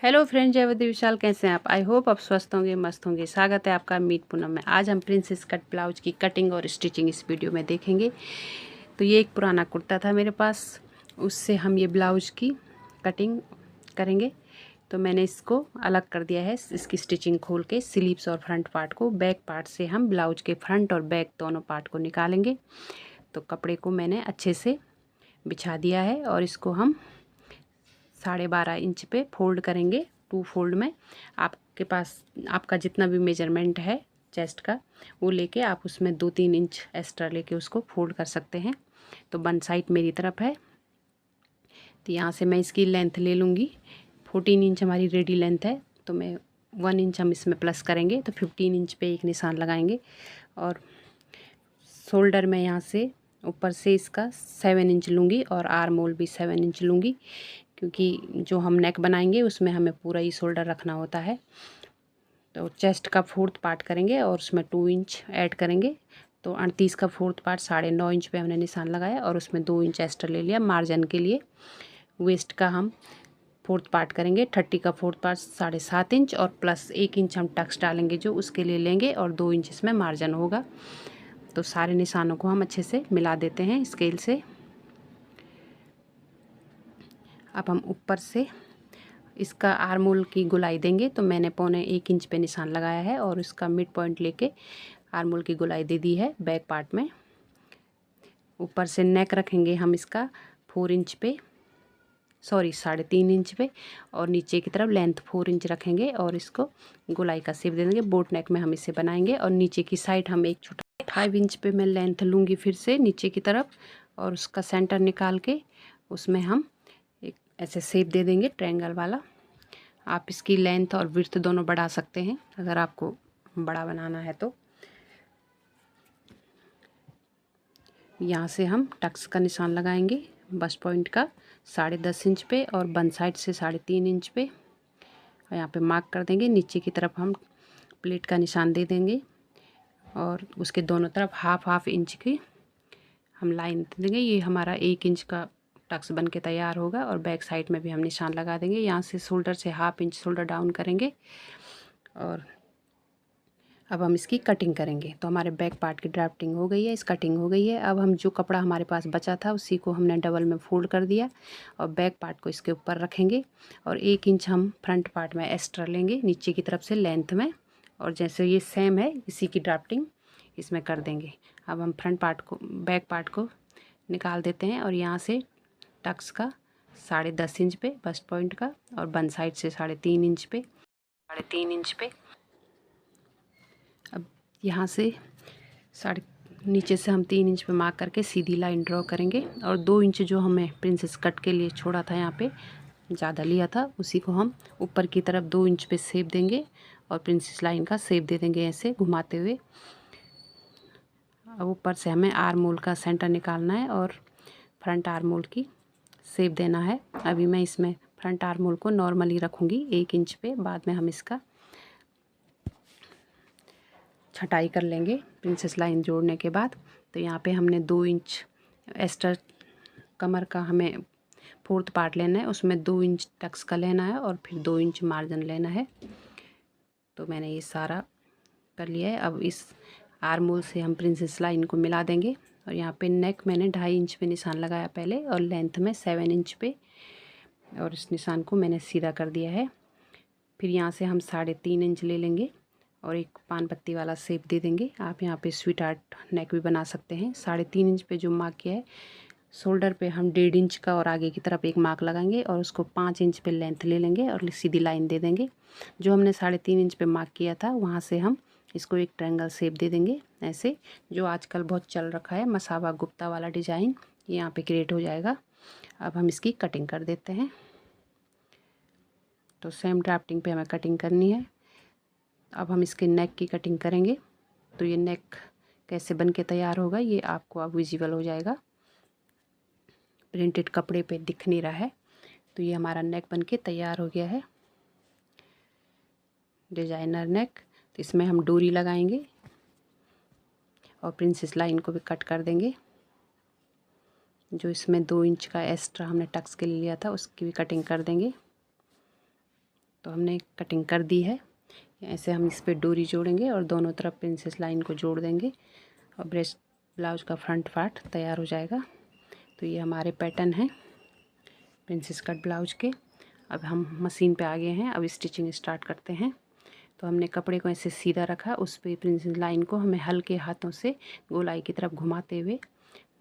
Hello friend, Jayawathi विशाल, कैसे हैं आप? आई होप आप स्वस्थ होंगे, मस्त होंगे। स्वागत है आपका मीट पूनम में। आज हम प्रिंसेस कट ब्लाउज की कटिंग और स्टिचिंग इस वीडियो में देखेंगे। तो ये एक पुराना कुर्ता था मेरे पास, उससे हम ये ब्लाउज की कटिंग करेंगे। तो मैंने इसको अलग कर दिया है, इसकी स्टिचिंग खोल के स्लीव्स और फ्रंट पार्ट को। बैक पार्ट से हम ब्लाउज के फ्रंट और बैक दोनों पार्ट को निकालेंगे। तो कपड़े को मैंने अच्छे से बिछा दिया है और इसको हम 12.5 इंच पे फोल्ड करेंगे, 2 फोल्ड में। आपके पास आपका जितना भी मेजरमेंट है चेस्ट का, वो लेके आप उसमें 2-3 इंच एक्स्ट्रा लेके उसको फोल्ड कर सकते हैं। तो वन साइड मेरी तरफ है, तो यहाँ से मैं इसकी लेंथ ले लूँगी। 14 इंच हमारी रेडी लेंथ है, तो मैं 1 इंच हम इसमें प्लस करेंगे, तो 15 इंच पे एक निशान लगाएंगे। और शोल्डर में यहाँ से ऊपर से इसका 7 इंच लूँगी और आर्म होल भी 7 इंच लूँगी, क्योंकि जो हम नेक बनाएंगे उसमें हमें पूरा ही शोल्डर रखना होता है। तो चेस्ट का 4th पार्ट करेंगे और उसमें 2 इंच ऐड करेंगे। तो 38 का 4th पार्ट 9.5 इंच पे हमने निशान लगाया और उसमें 2 इंच एक्स्ट्रा ले लिया मार्जिन के लिए। वेस्ट का हम 4th पार्ट करेंगे, 30 का 4th पार्ट 7.5 इंच और प्लस 1 इंच हम टक्स डालेंगे जो उसके लिए लेंगे, और 2 इंच इसमें मार्जिन होगा। तो सारे निशानों को हम अच्छे से मिला देते हैं स्केल से। अब हम ऊपर से इसका आर्म होल की गुलाई देंगे। तो मैंने 1.25 इंच पे निशान लगाया है और इसका मिड पॉइंट लेके आर्म होल की गुलाई दे दी है बैक पार्ट में। ऊपर से नेक रखेंगे हम इसका 4 इंच पे, 3.5 इंच पे, और नीचे की तरफ लेंथ 4 इंच रखेंगे और इसको गुलाई का शेप दे देंगे। बोट नेक में हम इसे बनाएंगे। और नीचे की साइड हम एक छोटा 5 इंच पे मैं लेंथ लूँगी फिर से नीचे की तरफ, और उसका सेंटर निकाल के उसमें हम एक ऐसे शेप दे देंगे ट्रायंगल वाला। आप इसकी लेंथ और विड्थ दोनों बढ़ा सकते हैं अगर आपको बड़ा बनाना है तो। यहाँ से हम टक्स का निशान लगाएंगे बस्ट पॉइंट का 10.5 इंच पे और वन साइड से 3.5 इंच पे, और यहाँ पे मार्क कर देंगे। नीचे की तरफ हम प्लेट का निशान दे देंगे और उसके दोनों तरफ हाफ इंच की हम लाइन दे देंगे। ये हमारा 1 इंच का टक्स बन के तैयार होगा। और बैक साइड में भी हम निशान लगा देंगे। यहाँ से शोल्डर से हाफ इंच शोल्डर डाउन करेंगे और अब हम इसकी कटिंग करेंगे। तो हमारे बैक पार्ट की ड्राफ्टिंग हो गई है, इस कटिंग हो गई है। अब हम जो कपड़ा हमारे पास बचा था उसी को हमने डबल में फोल्ड कर दिया और बैक पार्ट को इसके ऊपर रखेंगे और 1 इंच हम फ्रंट पार्ट में एक्स्ट्रा लेंगे नीचे की तरफ से लेंथ में, और जैसे ये सेम है इसी की ड्राफ्टिंग इसमें कर देंगे। अब हम फ्रंट पार्ट को बैक पार्ट को निकाल देते हैं और यहाँ से टक्स का 10.5 इंच पे बस्ट पॉइंट का और वन साइड से 3.5 इंच पे अब यहाँ से नीचे से हम 3 इंच पे मार्क करके सीधी लाइन ड्रॉ करेंगे और 2 इंच जो हमें प्रिंसेस कट के लिए छोड़ा था, यहाँ पे ज़्यादा लिया था, उसी को हम ऊपर की तरफ 2 इंच पे शेप देंगे और प्रिंसेस लाइन का शेप दे देंगे ऐसे घुमाते हुए। अब ऊपर से हमें आर्म होल का सेंटर निकालना है और फ्रंट आर्म होल की शेप देना है। अभी मैं इसमें फ्रंट आर्म होल को नॉर्मली रखूँगी 1 इंच पे, बाद में हम इसका छटाई कर लेंगे प्रिंसेस लाइन जोड़ने के बाद। तो यहाँ पे हमने 2 इंच एक्स्ट्रा कमर का हमें 4th पार्ट लेना है, उसमें 2 इंच टक्स का लेना है और फिर 2 इंच मार्जिन लेना है। तो मैंने ये सारा कर लिया है। अब इस आर्म होल से हम प्रिंसेस लाइन को मिला देंगे और यहाँ पे नेक मैंने 2.5 इंच पे निशान लगाया पहले और लेंथ में 7 इंच पे, और इस निशान को मैंने सीधा कर दिया है। फिर यहाँ से हम 3.5 इंच ले लेंगे और एक पान पत्ती वाला शेप दे देंगे। आप यहाँ पे स्वीट आर्ट नेक भी बना सकते हैं। 3.5 इंच पे जो मार्क किया है, शोल्डर पे हम 1.5 इंच का और आगे की तरफ एक मार्क लगाएंगे और उसको 5 इंच पे लेंथ ले लेंगे और सीधी लाइन दे देंगे। जो हमने 3.5 इंच पे मार्क किया था वहाँ से हम इसको एक ट्रायंगल शेप दे देंगे ऐसे, जो आजकल बहुत चल रखा है मसाबा गुप्ता वाला डिज़ाइन, ये यहाँ पे क्रिएट हो जाएगा। अब हम इसकी कटिंग कर देते हैं। तो सेम ड्राफ्टिंग पे हमें कटिंग करनी है। अब हम इसके नेक की कटिंग करेंगे। तो ये नेक कैसे बन के तैयार होगा ये आपको अब विजिबल हो जाएगा, प्रिंटेड कपड़े पे दिख नहीं रहा है। तो ये हमारा नेक बन के तैयार हो गया है, डिजाइनर नेक। तो इसमें हम डोरी लगाएंगे और प्रिंसेस लाइन को भी कट कर देंगे। जो इसमें 2 इंच का एक्स्ट्रा हमने टक्स के लिए लिया था उसकी भी कटिंग कर देंगे। तो हमने कटिंग कर दी है। ऐसे हम इस पे डोरी जोड़ेंगे और दोनों तरफ प्रिंसेस लाइन को जोड़ देंगे और ब्रेस्ट ब्लाउज का फ्रंट पार्ट तैयार हो जाएगा। तो ये हमारे पैटर्न हैं प्रिंसेस कट ब्लाउज के। अब हम मशीन पे आ गए हैं, अब स्टिचिंग स्टार्ट करते हैं। तो हमने कपड़े को ऐसे सीधा रखा, उस पर प्रिंसेस लाइन को हमें हल्के हाथों से गोलाई की तरफ घुमाते हुए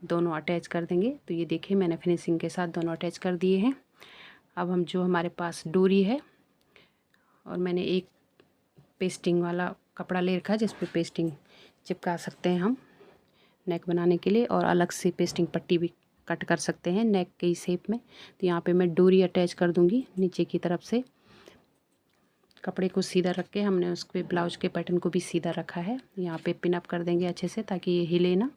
दोनों अटैच कर देंगे। तो ये देखिए मैंने फिनिशिंग के साथ दोनों अटैच कर दिए हैं। अब हम जो हमारे पास डोरी है और मैंने एक पेस्टिंग वाला कपड़ा ले रखा है जिस पे पेस्टिंग चिपका सकते हैं हम नेक बनाने के लिए, और अलग से पेस्टिंग पट्टी भी कट कर सकते हैं नेक के शेप में। तो यहाँ पे मैं डोरी अटैच कर दूँगी नीचे की तरफ से। कपड़े को सीधा रख के हमने उस पर ब्लाउज के पैटर्न को भी सीधा रखा है। यहाँ पे पिन अप कर देंगे अच्छे से ताकि ये हिले ना।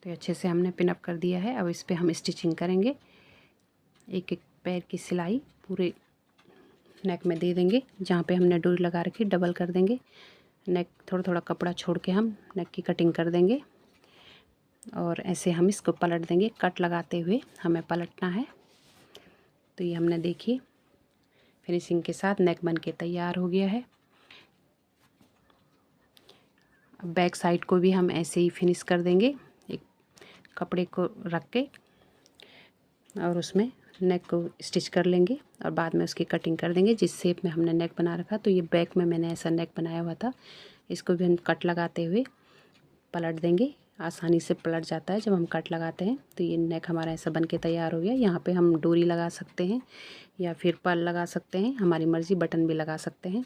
तो अच्छे से हमने पिन अप कर दिया है। अब इस पर हम स्टिचिंग करेंगे। एक एक पैर की सिलाई पूरे नेक में दे देंगे। जहाँ पे हमने डोरी लगा रखी डबल कर देंगे। नेक थोड़ा थोड़ा कपड़ा छोड़ के हम नेक की कटिंग कर देंगे और ऐसे हम इसको पलट देंगे। कट लगाते हुए हमें पलटना है। तो ये हमने देखिए फिनिशिंग के साथ नेक बन के तैयार हो गया है। अब बैक साइड को भी हम ऐसे ही फिनिश कर देंगे, एक कपड़े को रख के और उसमें नेक को स्टिच कर लेंगे और बाद में उसकी कटिंग कर देंगे जिस शेप में हमने नेक बना रखा। तो ये बैक में मैंने ऐसा नेक बनाया हुआ था, इसको भी हम कट लगाते हुए पलट देंगे। आसानी से पलट जाता है जब हम कट लगाते हैं। तो ये नेक हमारा ऐसा बन के तैयार हो गया। यहाँ पे हम डोरी लगा सकते हैं या फिर पर्ल लगा सकते हैं, हमारी मर्ज़ी, बटन भी लगा सकते हैं।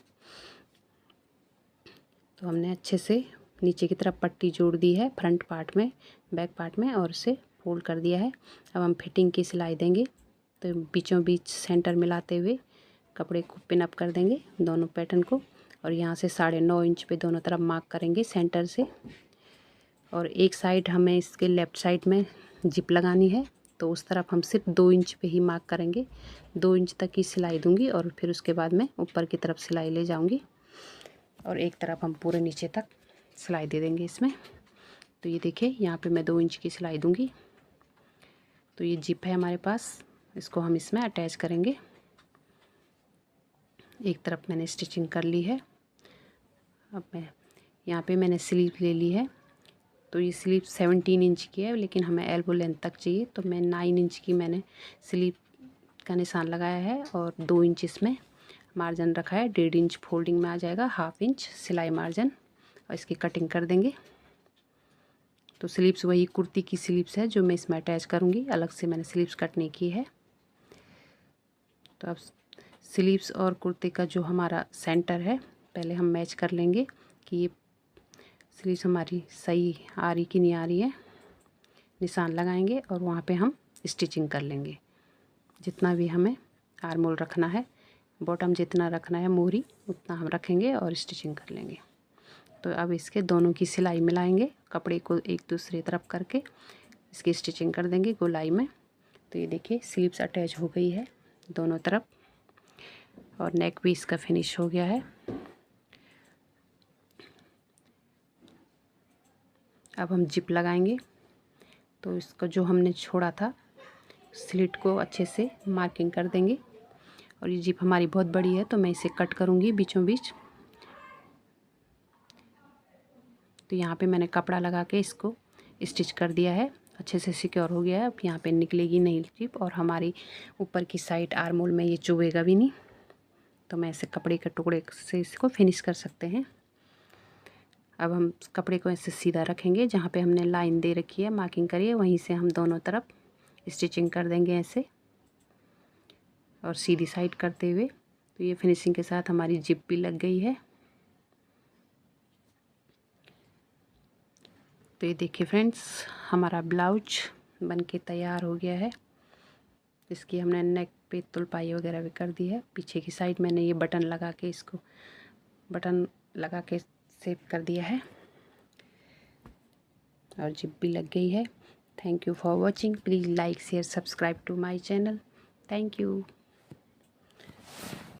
तो हमने अच्छे से नीचे की तरफ पट्टी जोड़ दी है फ्रंट पार्ट में, बैक पार्ट में, और उसे फोल्ड कर दिया है। अब हम फिटिंग की सिलाई देंगे। तो बीचों बीच सेंटर मिलाते हुए कपड़े को पिन अप कर देंगे दोनों पैटर्न को, और यहाँ से 9.5 इंच पे दोनों तरफ मार्क करेंगे सेंटर से। और एक साइड हमें इसके लेफ़्ट साइड में जिप लगानी है, तो उस तरफ हम सिर्फ 2 इंच पे ही मार्क करेंगे। 2 इंच तक की सिलाई दूंगी और फिर उसके बाद में ऊपर की तरफ सिलाई ले जाऊंगी और एक तरफ हम पूरे नीचे तक सिलाई दे देंगे इसमें। तो ये देखिए यहाँ पे मैं 2 इंच की सिलाई दूंगी। तो ये जिप है हमारे पास, इसको हम इसमें अटैच करेंगे। एक तरफ मैंने स्टिचिंग कर ली है। अब मैं यहाँ पे मैंने स्लीव ले ली है। तो ये स्लीव 17 इंच की है, लेकिन हमें एल्बो लेंथ तक चाहिए, तो मैं 9 इंच की मैंने स्लीव का निशान लगाया है और 2 इंच इसमें मार्जिन रखा है। 1.5 इंच फोल्डिंग में आ जाएगा, 1/2 इंच सिलाई मार्जिन, और इसकी कटिंग कर देंगे। तो स्लीव्स वही कुर्ती की स्लीव्स है जो मैं इसमें अटैच करूँगी, अलग से मैंने स्लीव्स कट नहीं की है। तो अब स्लीव्स और कुर्ते का जो हमारा सेंटर है पहले हम मैच कर लेंगे कि ये स्लीव्स हमारी सही आ रही कि नहीं आ रही है। निशान लगाएंगे और वहाँ पे हम स्टिचिंग कर लेंगे। जितना भी हमें आर्म होल रखना है, बॉटम जितना रखना है मोहरी उतना हम रखेंगे और स्टिचिंग कर लेंगे। तो अब इसके दोनों की सिलाई मिलाएंगे, कपड़े को एक दूसरे तरफ करके इसकी स्टिचिंग कर देंगे गोलाई में। तो ये देखिए स्लीव्स अटैच हो गई है दोनों तरफ और नेक भी इसका फिनिश हो गया है। अब हम जिप लगाएंगे। तो इसको जो हमने छोड़ा था स्लिट को अच्छे से मार्किंग कर देंगे। और ये जिप हमारी बहुत बड़ी है तो मैं इसे कट करूँगी बीचों बीच। तो यहाँ पे मैंने कपड़ा लगा के इसको स्टिच कर दिया है, अच्छे से सिक्योर हो गया है। अब यहाँ पे निकलेगी नहीं जिप और हमारी ऊपर की साइड आर्म होल में ये चुभेगा भी नहीं। तो मैं ऐसे कपड़े के टुकड़े से इसको फिनिश कर सकते हैं। अब हम कपड़े को ऐसे सीधा रखेंगे, जहाँ पे हमने लाइन दे रखी है मार्किंग करी है वहीं से हम दोनों तरफ स्टिचिंग कर देंगे ऐसे और सीधी साइड करते हुए। तो ये फिनिशिंग के साथ हमारी जिप भी लग गई है। तो ये देखिए फ्रेंड्स हमारा ब्लाउज बन के तैयार हो गया है। इसकी हमने नेक पे तुलपाई वगैरह भी कर दी है। पीछे की साइड मैंने ये बटन लगा के इसको बटन लगा के सेव कर दिया है और जिप भी लग गई है। Thank you for watching. Please like share subscribe to my channel. Thank you.